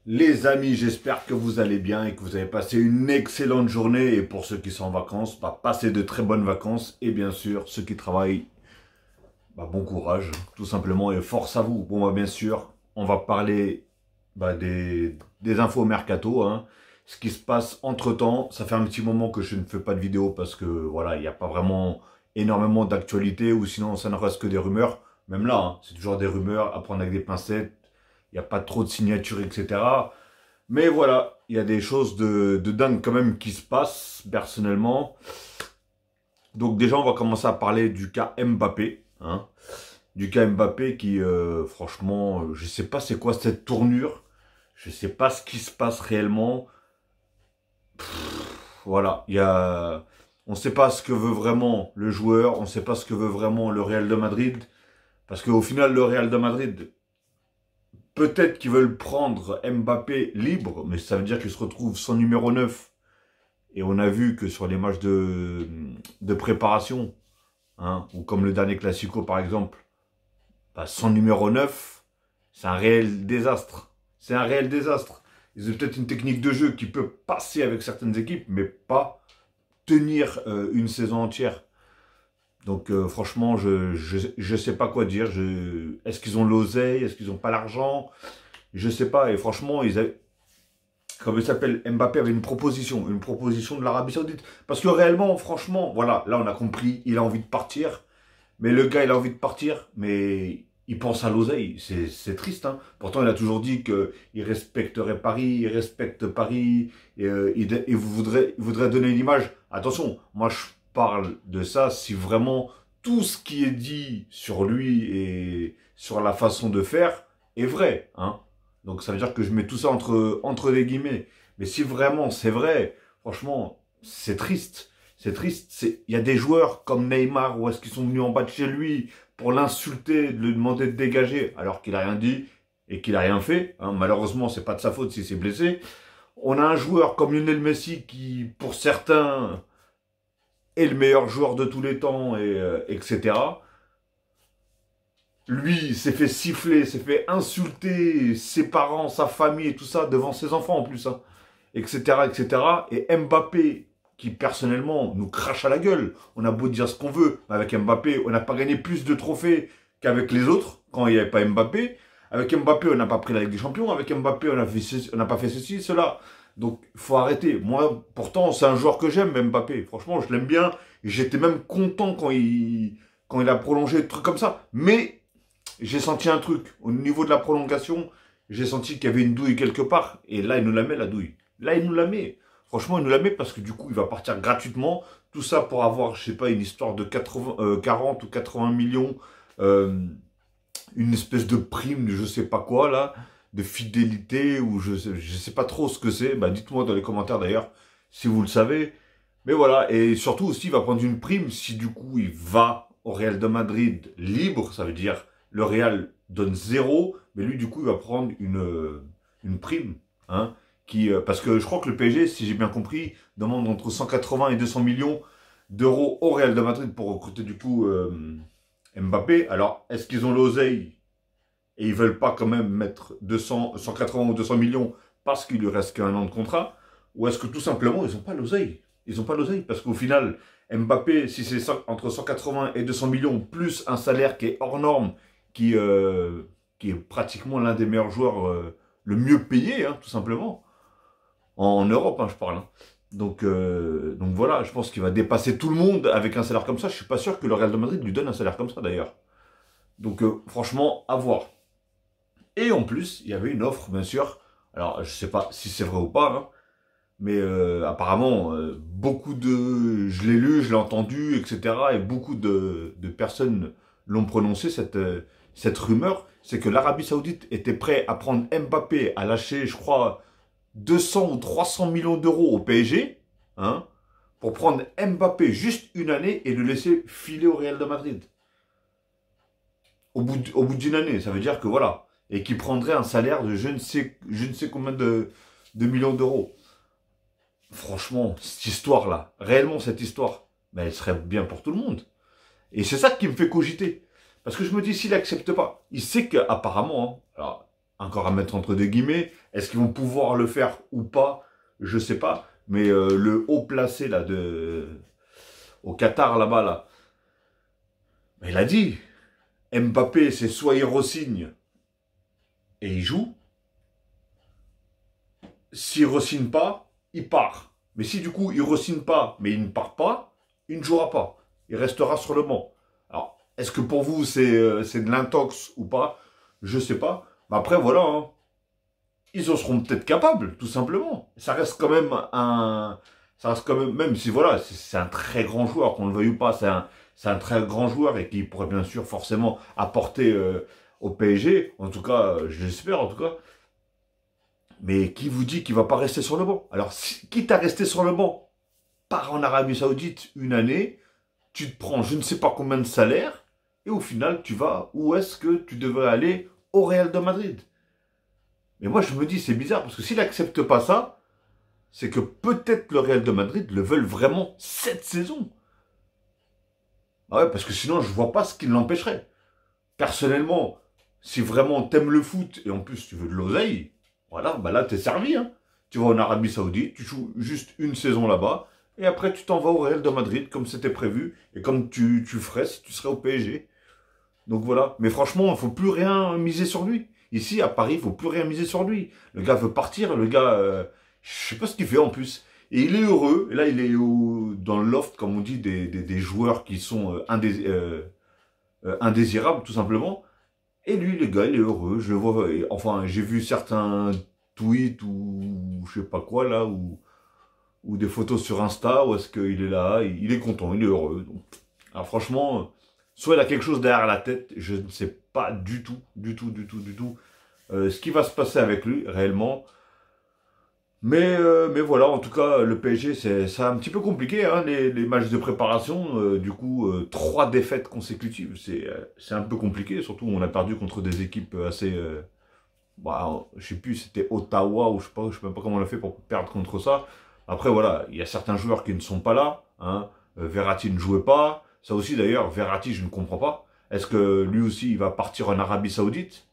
Les amis, j'espère que vous allez bien et que vous avez passé une excellente journée. Et pour ceux qui sont en vacances, passez de très bonnes vacances. Et bien sûr, ceux qui travaillent, bon courage, tout simplement, et force à vous. Bon, bien sûr, on va parler des infos mercato, hein. Ce qui se passe entre-temps. Ça fait un petit moment que je ne fais pas de vidéo parce que, voilà, il n'y a pas vraiment énormément d'actualité, ou sinon ça ne reste que des rumeurs. Même là, hein, c'est toujours des rumeurs à prendre avec des pincettes. Il n'y a pas trop de signatures, etc. Mais voilà, il y a des choses de dingue quand même qui se passent, personnellement. Donc déjà, on va commencer à parler du cas Mbappé, hein. Du cas Mbappé qui, franchement, je sais pas c'est quoi cette tournure. Je sais pas ce qui se passe réellement. Voilà, il y a... On ne sait pas ce que veut vraiment le joueur, on ne sait pas ce que veut vraiment le Real de Madrid. Parce qu'au final, le Real de Madrid, peut-être qu'ils veulent prendre Mbappé libre, mais ça veut dire qu'il se retrouve sans numéro 9. Et on a vu que sur les matchs de préparation, hein, ou comme le dernier Classico par exemple, sans numéro 9, c'est un réel désastre. C'est un réel désastre. Ils ont peut-être une technique de jeu qui peut passer avec certaines équipes, mais pas tenir une saison entière. Donc franchement, je sais pas quoi dire. Est-ce qu'ils ont l'oseille? Est-ce qu'ils n'ont pas l'argent? Je sais pas. Et franchement, comme il s'appelle, Mbappé avait une proposition de l'Arabie Saoudite. Parce que réellement, franchement, voilà, là on a compris, il a envie de partir. Mais le gars, il a envie de partir, mais il pense à l'oseille. C'est triste, hein. Pourtant, il a toujours dit qu'il respecterait Paris, il respecte Paris, et il voudrait donner une image. Attention, moi je parle de ça si vraiment tout ce qui est dit sur lui et sur la façon de faire est vrai, hein. Donc ça veut dire que je mets tout ça entre des guillemets. Mais si vraiment c'est vrai, franchement, c'est triste. C'est triste. Il y a des joueurs comme Neymar, où est-ce qu'ils sont venus en bas de chez lui pour l'insulter, de lui demander de dégager, alors qu'il a rien dit et qu'il a rien fait, hein. Malheureusement, c'est pas de sa faute s'il s'est blessé. On a un joueur comme Lionel Messi qui, pour certains, est le meilleur joueur de tous les temps, etc. Lui s'est fait siffler, s'est fait insulter ses parents, sa famille et tout ça devant ses enfants en plus, hein, etc., etc. Et Mbappé, qui personnellement nous crache à la gueule. On a beau dire ce qu'on veut, mais avec Mbappé, on n'a pas gagné plus de trophées qu'avec les autres quand il n'y avait pas Mbappé. Avec Mbappé, on n'a pas pris la Ligue des Champions. Avec Mbappé, on n'a pas fait ceci, cela. Donc, faut arrêter. Moi, pourtant, c'est un joueur que j'aime, Mbappé. Franchement, je l'aime bien. J'étais même content quand il a prolongé des trucs comme ça. Mais j'ai senti un truc. Au niveau de la prolongation, j'ai senti qu'il y avait une douille quelque part. Et là, il nous la met, la douille. Là, il nous la met. Franchement, il nous la met parce que du coup, il va partir gratuitement. Tout ça pour avoir, je sais pas, une histoire de 40 ou 80 millions. Une espèce de prime de je sais pas quoi, là. De fidélité ou je sais pas trop ce que c'est. Bah, dites-moi dans les commentaires d'ailleurs si vous le savez. Mais voilà. Et surtout aussi, il va prendre une prime si du coup, il va au Real de Madrid libre. Ça veut dire le Real donne zéro. Mais lui, du coup, il va prendre une prime, hein. Parce que je crois que le PSG, si j'ai bien compris, demande entre 180 et 200 millions d'euros au Real de Madrid pour recruter du coup Mbappé. Alors, est-ce qu'ils ont l'oseille et ils veulent pas quand même mettre 200, 180 ou 200 millions parce qu'il lui reste qu'un an de contrat? Ou est-ce que tout simplement, ils n'ont pas l'oseille? Ils n'ont pas l'oseille parce qu'au final, Mbappé, si c'est entre 180 et 200 millions, plus un salaire qui est hors norme, qui est pratiquement l'un des meilleurs joueurs, le mieux payé, hein, tout simplement, en Europe, hein, je parle, hein. Donc voilà, je pense qu'il va dépasser tout le monde avec un salaire comme ça. Je suis pas sûr que le Real de Madrid lui donne un salaire comme ça d'ailleurs. Donc franchement, à voir. Et en plus, il y avait une offre, bien sûr. Alors, je sais pas si c'est vrai ou pas, hein, mais apparemment, je l'ai lu, je l'ai entendu, etc. Et beaucoup de personnes l'ont prononcé, cette rumeur. C'est que l'Arabie Saoudite était prêt à prendre Mbappé, à lâcher, je crois, 200 ou 300 millions d'euros au PSG, hein, pour prendre Mbappé juste une année et le laisser filer au Real de Madrid. Au bout d'une année, ça veut dire que voilà. Et qui prendrait un salaire de je ne sais combien de millions d'euros. Franchement, cette histoire-là, réellement cette histoire, ben, elle serait bien pour tout le monde. Et c'est ça qui me fait cogiter. Parce que je me dis, s'il n'accepte pas, il sait qu'apparemment, hein, alors, encore à mettre entre des guillemets. Est-ce qu'ils vont pouvoir le faire ou pas? Je sais pas. Mais le haut placé là au Qatar là-bas là, il a dit Mbappé, c'est soit il re-signe et il joue. S'il re-signe pas, il part. Mais si du coup il re-signe pas, mais il ne part pas, il ne jouera pas. Il restera sur le banc. Alors, est-ce que pour vous c'est de l'intox ou pas? Je sais pas. Mais après voilà, hein. Ils en seront peut-être capables, tout simplement. Ça reste quand même ça reste quand même, même si voilà, c'est un très grand joueur, qu'on le veuille ou pas, c'est un très grand joueur et qui pourrait bien sûr forcément apporter au PSG. En tout cas, je l'espère en tout cas. Mais qui vous dit qu'il va pas rester sur le banc? Alors, quitte à rester sur le banc, pars en Arabie Saoudite une année, tu te prends je ne sais pas combien de salaire, et au final, tu vas où est-ce que tu devrais aller? Au Real de Madrid. Mais moi, je me dis, c'est bizarre, parce que s'il n'accepte pas ça, c'est que peut-être le Real de Madrid le veulent vraiment cette saison. Ah ouais, parce que sinon, je vois pas ce qui l'empêcherait. Personnellement, si vraiment t'aimes le foot, et en plus tu veux de l'oseille, voilà, bah là, t'es servi, hein. Tu vas en Arabie Saoudite, tu joues juste une saison là-bas, et après tu t'en vas au Real de Madrid, comme c'était prévu, et comme tu ferais si tu serais au PSG. Donc voilà. Mais franchement, il faut plus rien miser sur lui. Ici, à Paris, il faut plus rien miser sur lui. Le gars veut partir, le gars, je sais pas ce qu'il fait en plus. Et il est heureux. Et là, il est dans le loft, comme on dit, des joueurs qui sont indésirables, tout simplement. Et lui, le gars, il est heureux. Je le vois. Enfin, j'ai vu certains tweets ou je sais pas quoi là, ou des photos sur Insta où est-ce qu'il est là, il est content, il est heureux. Donc, alors franchement, soit il a quelque chose derrière la tête, je ne sais pas du tout, ce qui va se passer avec lui réellement. Mais voilà, en tout cas, le PSG, c'est un petit peu compliqué, hein, les matchs de préparation. Du coup, 3 défaites consécutives, c'est un peu compliqué. Surtout, on a perdu contre des équipes assez... bah, je sais plus, c'était Ottawa ou je sais même pas comment on a fait pour perdre contre ça. Après, voilà, il y a certains joueurs qui ne sont pas là. Hein. Verratti ne jouait pas. Ça aussi, d'ailleurs, Verratti, je ne comprends pas. Est-ce que lui aussi, il va partir en Arabie Saoudite?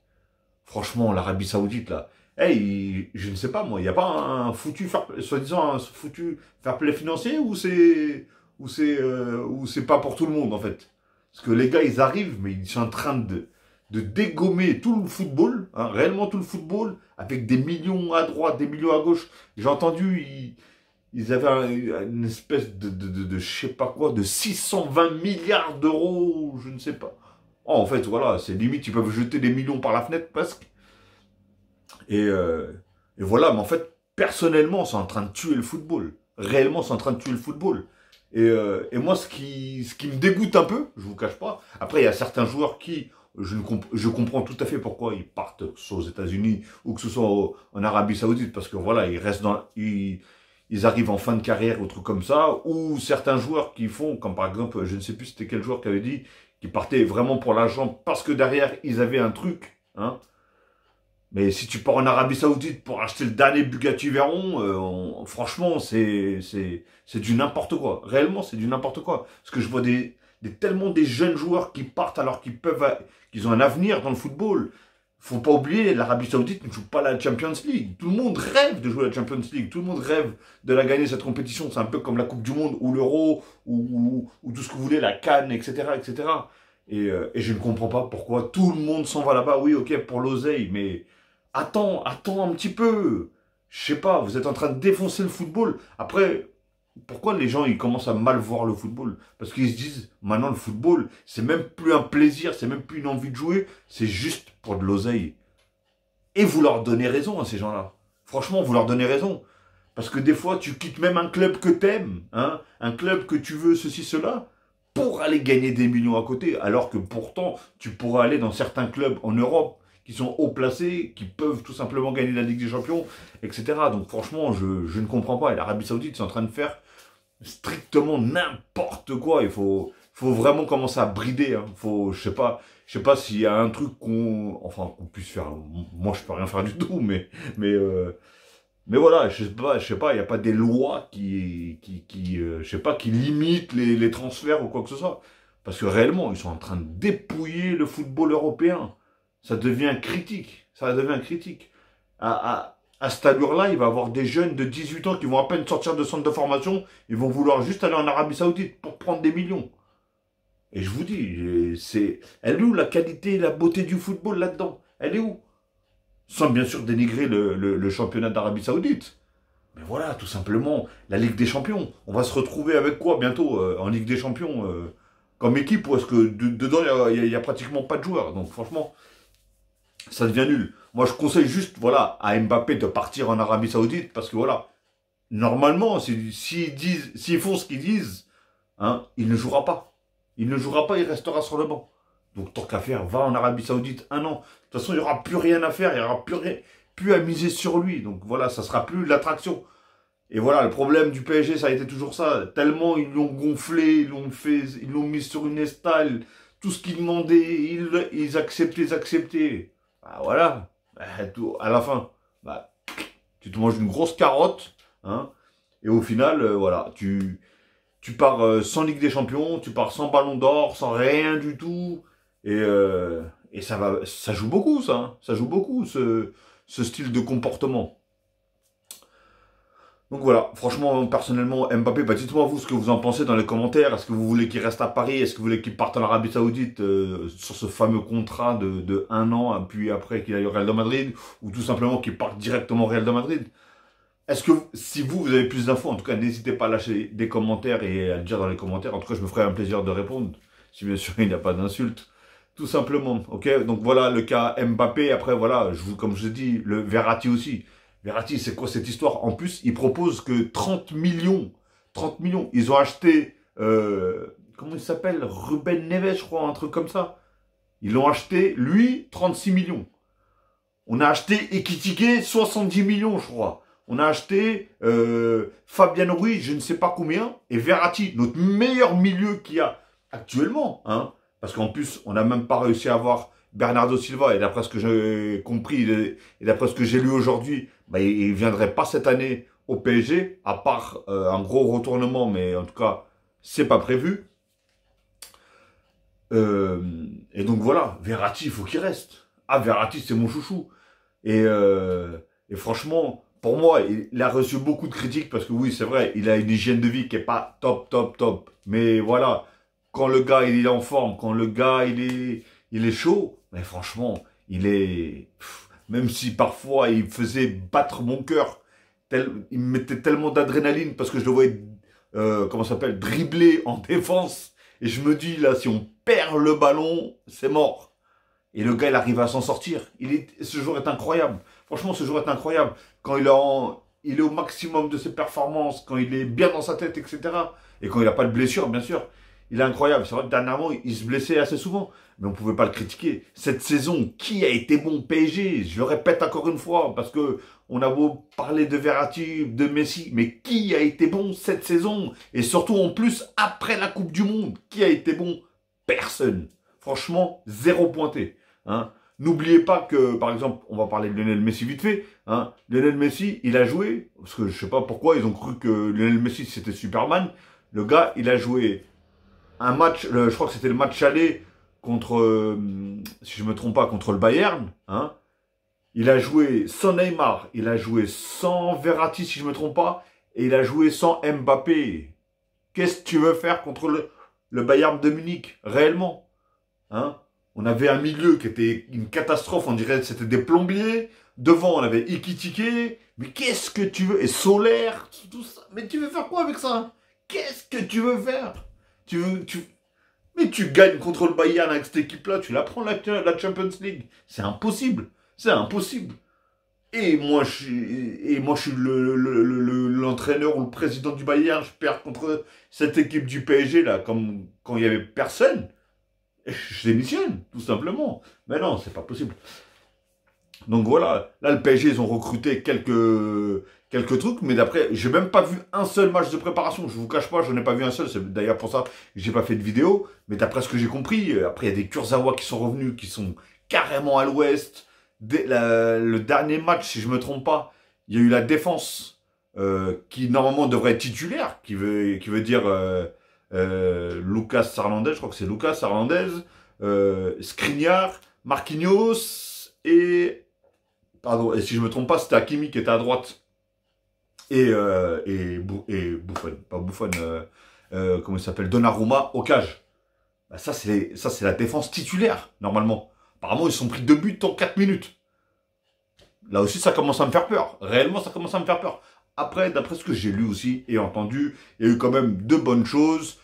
Franchement, l'Arabie Saoudite, là, hey, je ne sais pas, moi, il n'y a pas un foutu, soi-disant, un foutu fair play financier ou c'est pas pour tout le monde, en fait? Parce que les gars, ils arrivent, mais ils sont en train de dégommer tout le football, hein, réellement tout le football, avec des millions à droite, des millions à gauche. J'ai entendu, ils avaient une espèce de je sais pas quoi, de 620 milliards d'euros, je ne sais pas. Oh, en fait, voilà, c'est limite, ils peuvent jeter des millions par la fenêtre, presque. Et voilà, mais en fait, personnellement, c'est en train de tuer le football. Réellement, c'est en train de tuer le football. Et moi, ce qui me dégoûte un peu, je vous cache pas, après, il y a certains joueurs qui, je comprends tout à fait pourquoi ils partent, que ce soit aux États-Unis ou que ce soit en Arabie Saoudite, parce que voilà, ils restent ils arrivent en fin de carrière ou trucs comme ça, ou certains joueurs qui font, comme par exemple, je ne sais plus c'était quel joueur qui avait dit, qui partait vraiment pour l'argent parce que derrière, ils avaient un truc, hein. Mais si tu pars en Arabie Saoudite pour acheter le dernier Bugatti Veyron, franchement, c'est du n'importe quoi. Réellement, c'est du n'importe quoi. Parce que je vois tellement des jeunes joueurs qui partent alors qu'ils ont un avenir dans le football. Faut pas oublier, l'Arabie Saoudite ne joue pas la Champions League. Tout le monde rêve de jouer la Champions League. Tout le monde rêve de la gagner, cette compétition. C'est un peu comme la Coupe du Monde ou l'Euro ou tout ce que vous voulez, la CAN, etc., etc. Et je ne comprends pas pourquoi tout le monde s'en va là-bas. Oui, ok, pour l'oseille, mais attends un petit peu. Je sais pas, vous êtes en train de défoncer le football. Après, pourquoi les gens ils commencent à mal voir le football? Parce qu'ils se disent, maintenant le football, c'est même plus un plaisir, c'est même plus une envie de jouer, c'est juste pour de l'oseille. Et vous leur donnez raison à ces gens-là. Franchement, vous leur donnez raison. Parce que des fois, tu quittes même un club que t'aimes, hein, un club que tu veux, ceci, cela, pour aller gagner des millions à côté. Alors que pourtant, tu pourras aller dans certains clubs en Europe qui sont haut placés, qui peuvent tout simplement gagner la Ligue des Champions, etc. Donc franchement, je ne comprends pas. Et l'Arabie Saoudite, c'est en train de faire strictement n'importe quoi. Il faut vraiment commencer à brider. Hein. Je sais pas s'il y a un truc qu'on puisse faire. Moi, je peux rien faire du tout, mais voilà, je sais pas, il n'y a pas des lois je sais pas, qui limitent les transferts ou quoi que ce soit. Parce que réellement, ils sont en train de dépouiller le football européen. Ça devient critique. Ça devient critique. À cette allure-là, il va y avoir des jeunes de 18 ans qui vont à peine sortir de centre de formation, ils vont vouloir juste aller en Arabie Saoudite pour prendre des millions. Et je vous dis, elle est où la qualité, la beauté du football là-dedans? Elle est où? Sans bien sûr dénigrer le championnat d'Arabie Saoudite. Mais voilà, tout simplement, la Ligue des Champions. On va se retrouver avec quoi bientôt en Ligue des Champions comme équipe? Ou est-ce que dedans, il y a pratiquement pas de joueurs? Donc franchement, ça devient nul. Moi, je conseille juste, voilà, à Mbappé de partir en Arabie Saoudite parce que voilà, normalement, s'ils font ce qu'ils disent, hein, il ne jouera pas. Il ne jouera pas, il restera sur le banc. Donc, tant qu'à faire, va en Arabie Saoudite 1 an. De toute façon, il n'y aura plus rien à faire, il n'y aura plus à miser sur lui. Donc voilà, ça sera plus l'attraction. Et voilà, le problème du PSG, ça a été toujours ça. Tellement ils l'ont gonflé, ils l'ont mis sur une estale. Tout ce qu'ils demandaient, ils acceptaient. Bah voilà, bah, à la fin, bah, tu te manges une grosse carotte, hein, et au final, voilà, tu pars sans Ligue des Champions, tu pars sans Ballon d'Or, sans rien du tout, et ça joue beaucoup, ça, hein, ça joue beaucoup, ce style de comportement. Donc voilà, franchement, personnellement, Mbappé, bah dites-moi vous ce que vous en pensez dans les commentaires. Est-ce que vous voulez qu'il reste à Paris? Est-ce que vous voulez qu'il parte en Arabie Saoudite sur ce fameux contrat de 1 an, puis après qu'il aille au Real de Madrid? Ou tout simplement qu'il parte directement au Real de Madrid? Est-ce que, si vous avez plus d'infos, en tout cas, n'hésitez pas à lâcher des commentaires et à le dire dans les commentaires. En tout cas, je me ferai un plaisir de répondre, si bien sûr il n'y a pas d'insultes. Tout simplement, ok? Donc voilà le cas Mbappé. Après, voilà, comme je dis, le Verratti aussi. Verratti, c'est quoi cette histoire? En plus, ils proposent que 30 millions. 30 millions. Ils ont acheté, comment il s'appelle? Ruben Neves, je crois, un truc comme ça. Ils l'ont acheté, lui, 36 millions. On a acheté Ekitike, 70 millions, je crois. On a acheté Fabian Ruiz, je ne sais pas combien. Et Verratti, notre meilleur milieu qu'il y a actuellement. Hein, parce qu'en plus, on n'a même pas réussi à avoir Bernardo Silva. Et d'après ce que j'ai compris, et d'après ce que j'ai lu aujourd'hui, bah, il ne viendrait pas cette année au PSG, à part un gros retournement. Mais en tout cas, c'est pas prévu. Et donc voilà, Verratti, il faut qu'il reste. Ah, Verratti, c'est mon chouchou. Et franchement, pour moi, il a reçu beaucoup de critiques parce que oui, c'est vrai, il a une hygiène de vie qui est pas top, top, top. Mais voilà, quand le gars il est en forme, quand le gars il est chaud, mais franchement, même si parfois il faisait battre mon cœur, il me mettait tellement d'adrénaline parce que je le voyais, comment ça s'appelle, dribbler en défense. Et je me dis là, si on perd le ballon, c'est mort. Et le gars, il arrive à s'en sortir. Ce joueur est incroyable. Franchement, ce joueur est incroyable. Quand il est au maximum de ses performances, quand il est bien dans sa tête, etc. Et quand il n'a pas de blessure, bien sûr. Il est incroyable. C'est vrai que dernièrement, il se blessait assez souvent. Mais on ne pouvait pas le critiquer. Cette saison, qui a été bon PSG? Je le répète encore une fois, parce que on a beau parler de Verratti, de Messi, mais qui a été bon cette saison? Et surtout, en plus, après la Coupe du Monde, qui a été bon? Personne. Franchement, zéro pointé. Hein. N'oubliez pas que, par exemple, on va parler de Lionel Messi vite fait. Hein. Lionel Messi, il a joué, parce que je sais pas pourquoi, ils ont cru que Lionel Messi c'était Superman. Le gars, il a joué un match, je crois que c'était le match aller contre, si je me trompe pas, contre le Bayern. Hein. Il a joué sans Neymar, il a joué sans Verratti, si je me trompe pas, et il a joué sans Mbappé. Qu'est-ce que tu veux faire contre le Bayern de Munich, réellement? Hein? On avait un milieu qui était une catastrophe, on dirait que c'était des plombiers. Devant, on avait Ekitike. Mais qu'est-ce que tu veux? Et Solaire, tout ça. Mais tu veux faire quoi avec ça? Qu'est-ce que tu veux faire? Mais tu gagnes contre le Bayern avec cette équipe-là, tu la prends la Champions League. C'est impossible. C'est impossible. Et moi, je suis l'entraîneur ou le président du Bayern. Je perds contre cette équipe du PSG, là, comme quand il n'y avait personne. Je démissionne, tout simplement. Mais non, c'est pas possible. Donc voilà, là le PSG, ils ont recruté quelques trucs, mais d'après, j'ai même pas vu un seul match de préparation. Je vous cache pas, je n'ai pas vu un seul. C'est d'ailleurs pour ça que j'ai pas fait de vidéo. Mais d'après ce que j'ai compris, après il y a des Kurzawa qui sont revenus, qui sont carrément à l'ouest. Le dernier match, si je me trompe pas, il y a eu la défense qui normalement devrait être titulaire, qui veut dire Lucas Hernandez, je crois que c'est Lucas Hernandez, Skriniar, Marquinhos et Pardon, et si je me trompe pas, c'était Hakimi qui était à droite. Et Buffon, pas Buffon, comment il s'appelle, Donnarumma au cage. Bah, ça, c'est la défense titulaire, normalement. Apparemment, ils sont pris 2 buts en 4 minutes. Là aussi, ça commence à me faire peur. Réellement, ça commence à me faire peur. Après, d'après ce que j'ai lu aussi et entendu, il y a eu quand même de bonnes choses.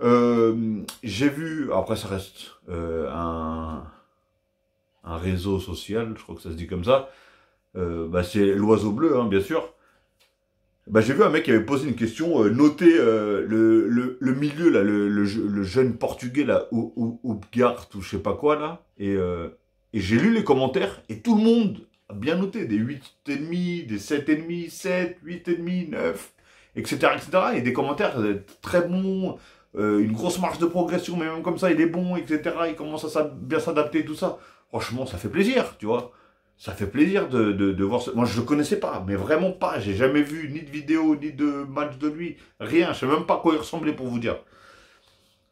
J'ai vu, après ça reste un réseau social, je crois que ça se dit comme ça. Bah, c'est l'oiseau bleu, hein, bien sûr. Bah, j'ai vu un mec qui avait posé une question, noter le milieu, là, le jeune portugais, là, Upgart, ou je sais pas quoi, là. Et j'ai lu les commentaires, et tout le monde a bien noté, des 8,5, des 7,5, 7, 8,5, 9, etc., etc. Et des commentaires très bons, une grosse marge de progression, mais même comme ça, il est bon, etc. Il commence à bien s'adapter, tout ça. Franchement, ça fait plaisir, tu vois. Ça fait plaisir de voir ce... Moi, je le connaissais pas, mais vraiment pas. J'ai jamais vu ni de vidéo, ni de match de lui. Rien. Je sais même pas à quoi il ressemblait, pour vous dire.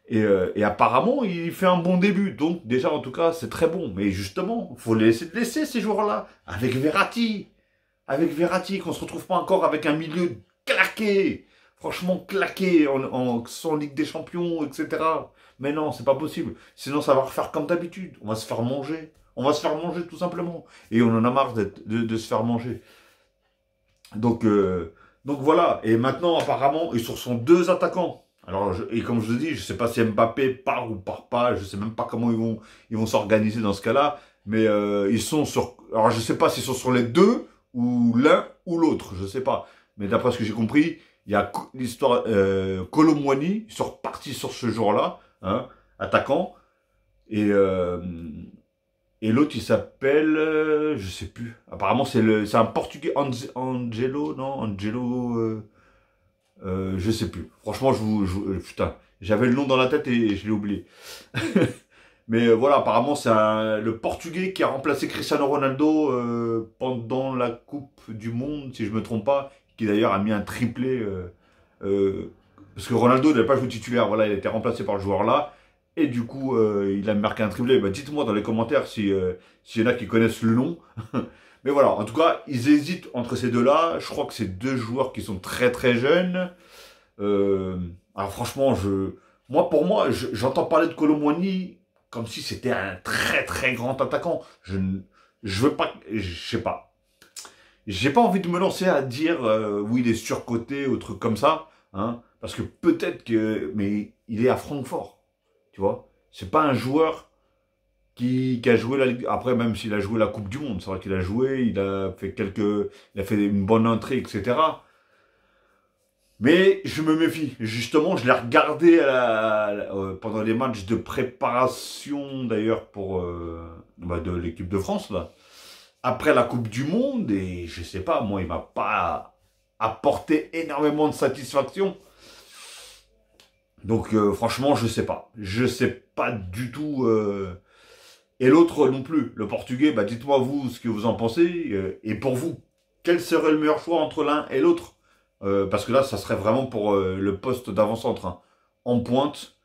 Et apparemment, il fait un bon début. Donc, déjà, en tout cas, c'est très bon. Mais justement, il faut laisser ces joueurs-là. Avec Verratti. Avec Verratti, qu'on se retrouve pas encore avec un milieu claqué. Franchement, claqué sans Ligue des Champions, etc. Mais non, c'est pas possible. Sinon, ça va refaire comme d'habitude. On va se faire manger. On va se faire manger, tout simplement. Et on en a marre de se faire manger. Donc voilà. Et maintenant, apparemment, ils sont deux attaquants. Alors, et comme je le dis, je sais pas si Mbappé part ou part pas. Je sais même pas comment ils vont s'organiser dans ce cas-là. Mais ils sont sur... Alors, je sais pas s'ils sont sur les deux, ou l'un ou l'autre. Je sais pas. Mais d'après ce que j'ai compris, il y a l'histoire... Kolo Muani, ils sont repartis sur ce jour-là, hein, attaquant. Et... Et l'autre, il s'appelle, je sais plus. Apparemment, c'est un Portugais, Angelo, non, Angelo, je sais plus. Franchement, putain, j'avais le nom dans la tête et je l'ai oublié. Mais voilà, apparemment, c'est le Portugais qui a remplacé Cristiano Ronaldo pendant la Coupe du Monde, si je me trompe pas, qui d'ailleurs a mis un triplé. Parce que Ronaldo n'avait pas joué titulaire, voilà, il a été remplacé par le joueur là. Et du coup, il a marqué un triplé. Bah, dites-moi dans les commentaires s'il y en a qui connaissent le nom. Mais voilà, en tout cas, ils hésitent entre ces deux-là. Je crois que c'est deux joueurs qui sont très très jeunes. Alors franchement, pour moi, j'entends parler de Kolo Muani comme si c'était un très très grand attaquant. Je veux pas, je sais pas. J'ai pas envie de me lancer à dire oui, il est surcoté ou truc comme ça, hein, parce que peut-être que, mais il est à Francfort, tu vois. C'est pas un joueur qui a joué la Ligue. Après, même s'il a joué la Coupe du Monde, c'est vrai qu'il a joué, il a fait une bonne entrée, etc. Mais je me méfie. Justement, je l'ai regardé pendant les matchs de préparation, d'ailleurs, de l'équipe de France, là. Après la Coupe du Monde, et je sais pas, moi, il m'a pas apporté énormément de satisfaction. Donc, franchement, je sais pas. Je sais pas du tout. Et l'autre non plus. Le Portugais, bah, dites-moi vous ce que vous en pensez. Et pour vous, quel serait le meilleur choix entre l'un et l'autre? Parce que là, ça serait vraiment pour le poste d'avant-centre, hein, en pointe.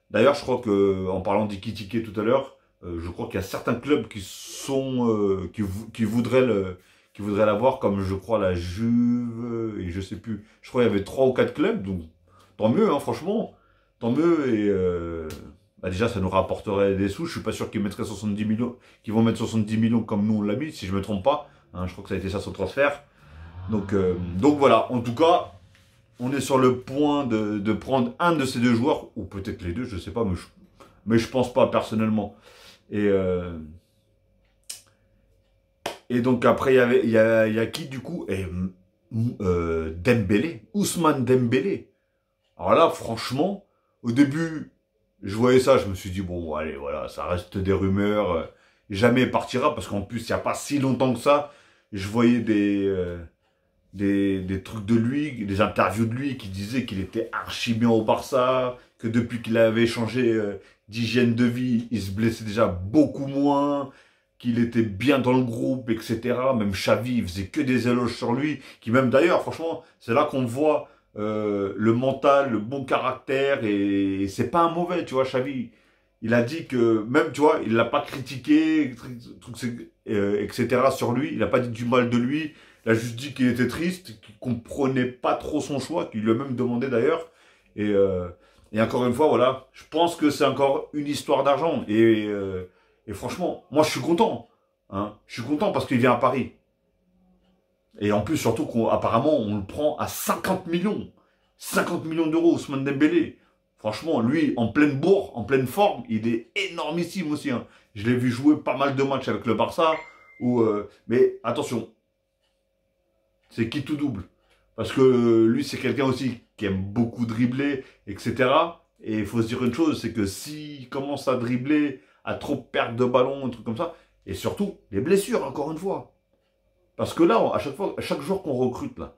D'ailleurs, je crois que, en parlant d'Ikitike tout à l'heure, je crois qu'il y a certains clubs qui voudraient l'avoir, comme je crois la Juve, et je sais plus. Je crois qu'il y avait 3 ou 4 clubs, donc tant mieux, hein, franchement. Tant mieux, et bah déjà, ça nous rapporterait des sous. Je suis pas sûr qu'ils mettraient 70 millions, qu'ils vont mettre 70 millions comme nous on l'a mis, si je me trompe pas. Hein, je crois que ça a été ça son transfert. Donc voilà, en tout cas, on est sur le point de prendre un de ces deux joueurs, ou peut-être les deux, je sais pas, mais je pense pas personnellement. Et, euh, et donc après, il y a qui du coup? Dembélé, Ousmane Dembélé. Alors là, franchement, au début, je voyais ça, je me suis dit, bon, allez, voilà, ça reste des rumeurs, jamais il partira, parce qu'en plus, il n'y a pas si longtemps que ça, je voyais des trucs de lui, des interviews de lui qui disaient qu'il était archi bien au Barça, que depuis qu'il avait changé d'hygiène de vie, il se blessait déjà beaucoup moins, qu'il était bien dans le groupe, etc. Même Xavi, il faisait que des éloges sur lui, qui même d'ailleurs, franchement, c'est là qu'on voit le mental, le bon caractère, et c'est pas un mauvais, tu vois, Xavi. il a dit que, même, tu vois, il l'a pas critiqué, etc. sur lui. Il n'a pas dit du mal de lui. Il a juste dit qu'il était triste, qu'il comprenait pas trop son choix, qu'il lui a même demandé d'ailleurs. Et, euh, et encore une fois, voilà, je pense que c'est encore une histoire d'argent. Et franchement, moi, je suis content. Hein. Je suis content parce qu'il vient à Paris. Et en plus, surtout qu'apparemment, on le prend à 50 millions. 50 millions d'euros, Ousmane Dembélé. Franchement, lui, en pleine bourre, en pleine forme, il est énormissime aussi. Hein. Je l'ai vu jouer pas mal de matchs avec le Barça. Mais attention, c'est qui tout double. Parce que lui, c'est quelqu'un aussi qui aime beaucoup dribbler, etc. Et il faut se dire une chose, c'est que s'il commence à dribbler, à trop perdre de ballon, un truc comme ça, et surtout, les blessures, encore une fois. Parce que là, à chaque fois, à chaque jour qu'on recrute, là,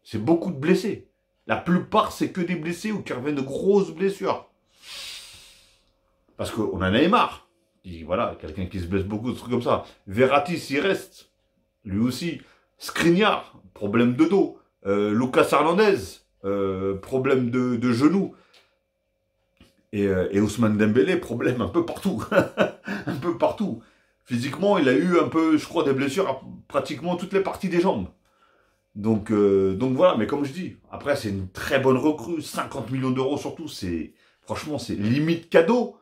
c'est beaucoup de blessés. La plupart, c'est que des blessés ou qui reviennent de grosses blessures. Parce qu'on a Neymar. Voilà, quelqu'un qui se blesse beaucoup, des trucs comme ça. Verratti, s'il reste, lui aussi. Skriniar, problème de dos. Lucas Hernandez, problème de genou. Et Ousmane Dembélé, problème un peu partout. Un peu partout. Physiquement, il a eu un peu, je crois, des blessures à pratiquement toutes les parties des jambes. Donc voilà, mais comme je dis, après c'est une très bonne recrue, 50 millions d'euros surtout, franchement c'est limite cadeau.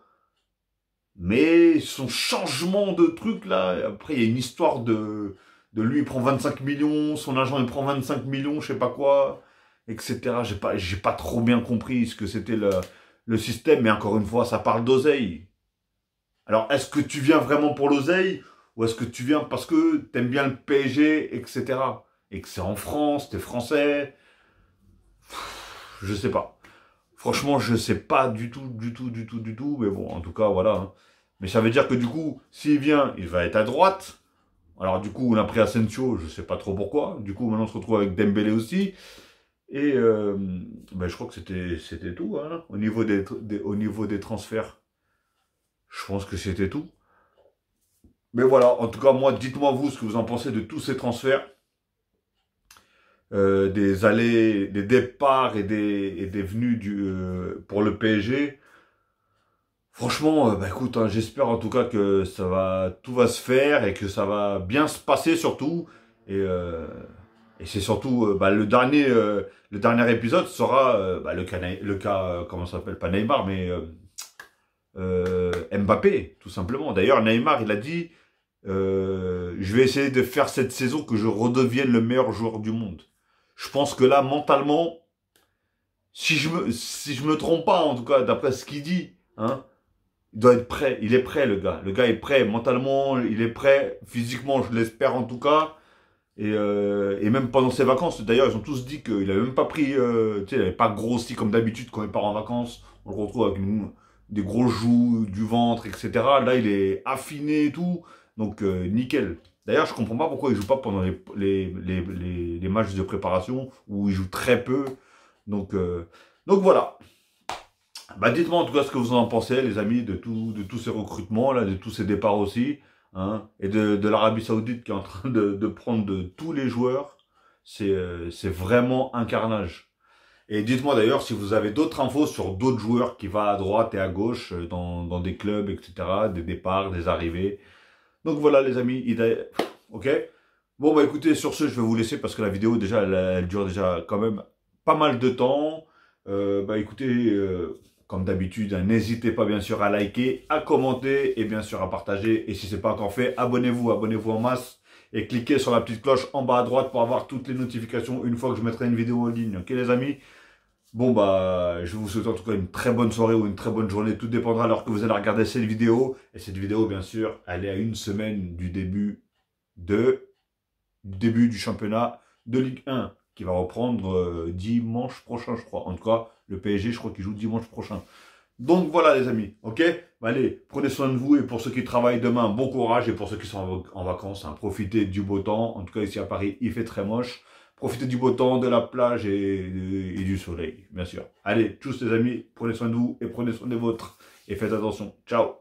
Mais son changement de truc là, après il y a une histoire de lui il prend 25 millions, son agent il prend 25 millions, je sais pas quoi, etc. J'ai pas trop bien compris ce que c'était le système, mais encore une fois, ça parle d'oseille. Alors est-ce que tu viens vraiment pour l'oseille ou est-ce que tu viens parce que t'aimes bien le PSG, etc. Et que c'est en France, t'es français. Je sais pas. Franchement, je sais pas du tout, du tout, du tout, du tout. Mais bon, en tout cas, voilà. Hein. Mais ça veut dire que du coup, s'il vient, il va être à droite. Alors du coup, on a pris Asensio, je sais pas trop pourquoi. Du coup, maintenant, on se retrouve avec Dembélé aussi. Et ben, je crois que c'était tout. Hein, au niveau des transferts. Je pense que c'était tout. Mais voilà, en tout cas, moi, dites-moi vous ce que vous en pensez de tous ces transferts. Des allées, des départs et des venues pour le PSG. Franchement, bah écoute, hein, j'espère en tout cas que tout va se faire et que ça va bien se passer surtout. Et, euh, et c'est surtout bah, le dernier épisode sera bah, le cas comment ça s'appelle, pas Neymar, mais Mbappé, tout simplement. D'ailleurs, Neymar, il a dit, je vais essayer de faire cette saison que je redevienne le meilleur joueur du monde. Je pense que là, mentalement, si je me trompe pas, en tout cas, d'après ce qu'il dit, hein, il doit être prêt. Il est prêt, le gars. Le gars est prêt. Mentalement, il est prêt. Physiquement, je l'espère en tout cas. Et même pendant ses vacances, d'ailleurs, ils ont tous dit qu'il avait même pas pris, tu sais, il avait pas grossi comme d'habitude quand il part en vacances. On le retrouve avec des gros joues, du ventre, etc. Là, il est affiné et tout. Donc, nickel. D'ailleurs, je comprends pas pourquoi il joue pas pendant les matchs de préparation où il joue très peu. Donc voilà. Bah, dites-moi en tout cas ce que vous en pensez, les amis, de tous ces recrutements, là, de tous ces départs aussi, hein, et de l'Arabie Saoudite qui est en train de prendre de tous les joueurs. C'est vraiment un carnage. Et dites-moi d'ailleurs si vous avez d'autres infos sur d'autres joueurs qui vont à droite et à gauche dans des clubs, etc., des départs, des arrivées. Donc voilà les amis, ok. Bon bah écoutez, sur ce, je vais vous laisser parce que la vidéo déjà, elle dure déjà quand même pas mal de temps. Bah écoutez, comme d'habitude, hein, n'hésitez pas bien sûr à liker, à commenter et bien sûr à partager. Et si ce n'est pas encore fait, abonnez-vous en masse et cliquez sur la petite cloche en bas à droite pour avoir toutes les notifications une fois que je mettrai une vidéo en ligne. Ok les amis? Bon bah, je vous souhaite en tout cas une très bonne soirée ou une très bonne journée. Tout dépendra alors que vous allez regarder cette vidéo. Et cette vidéo, bien sûr, elle est à une semaine du début du championnat de Ligue 1 qui va reprendre dimanche prochain, je crois. En tout cas, le PSG, je crois qu'il joue dimanche prochain. Donc voilà les amis, ok? Allez, prenez soin de vous et pour ceux qui travaillent demain, bon courage et pour ceux qui sont en vacances, hein, profitez du beau temps. En tout cas ici à Paris, il fait très moche. Profitez du beau temps, de la plage et du soleil, bien sûr. Allez, tous les amis, prenez soin de vous et prenez soin des vôtres. Et faites attention. Ciao!